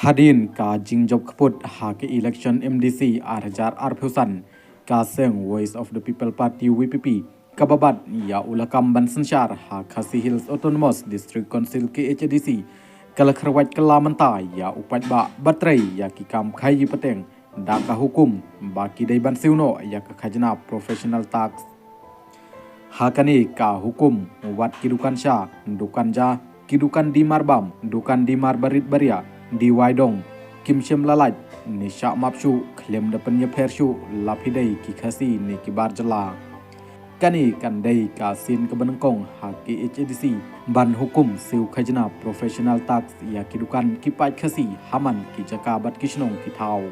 Hadin ka jingjob kaput ha ke election MDC arjar arphusan ka seng Voice of the People Party VPP kababat ya ulakam ban sensyar ha Khasi Hills Autonomous District Council ke HDC kala khyrwait kala menta ya paitbah batrai ya kikam khai pateng da ka hukum baki dai ban siuno ya ka khajna professional tax hakani ka hukum wat kidukan sya dukan ja kidukan di marbam dukan di marbarit baria di waidong kim shem lalat ni sya mapshu klem depan ye pershu lapidai ki khasi ni kibar jala kani kandai ka sin kebenengkong ha ki HDC ban hukum siu khajna professional tax ya kidukan kipai khasi haman ki jaka bat kishnong ki thau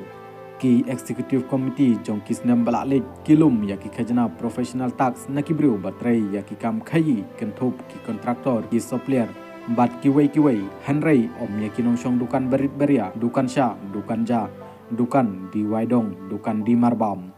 ki executive committee jong kisnem balalik kilum ya ki khajna professional tax nakibru batrai ya ki kam khayi kenthop ki contractor ki supplier bat kiwai hanrei om ya kinong shong dukan barit baria dukan sya dukan ja dukan di waidong dukan di marbam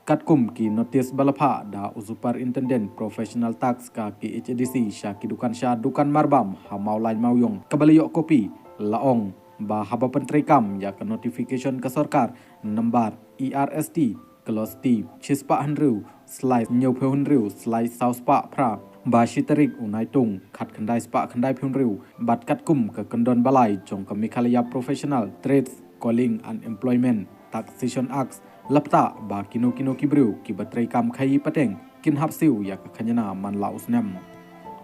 katkum ki notice balapha da superintendent professional tax ka ki HDC sya ki dukan sya dukan marbam ha maulai mauyong kabalayok kopi laong ba haba pentrikam ya ke notification ke sarkar number ERST close T chispa hanru slide nyophe hanru slide sauspa pra ba shitarik unai tung khat khandai spa khandai phunriu bat katkum ke kendon balai jong kami khalaya professional trades calling unemployment taxation acts lapta ba kino kibru ki batrai kam khai pateng kin hapsiu ya ka khanyana man lausnam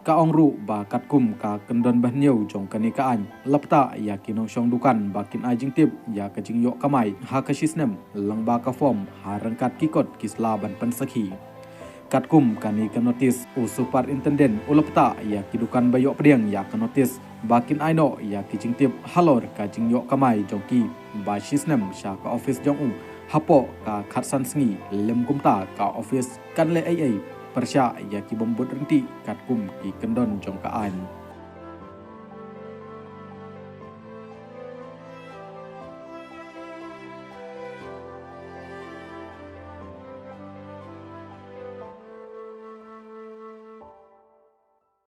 ka ongru ba katkum ka kendon bahnyau jong kani ka an lapta ya kinong shong dukan ba kin ajing tip ya ka jingyo kamai ha ka shisnem langba ka form ha rangkat kikot kisla ban pensakhi katkum kani ka notice u superintendent ulapta ya kidukan bayok pediang ya ka notice bakin aino ya ki jingtip halor ka jingyo kamai jongki ba shisnem sha ka office jong u hapo ka khatsan sngi lem kumta ka office kan le ai persya ya ki bombot renti katkum ki kendon jong ka an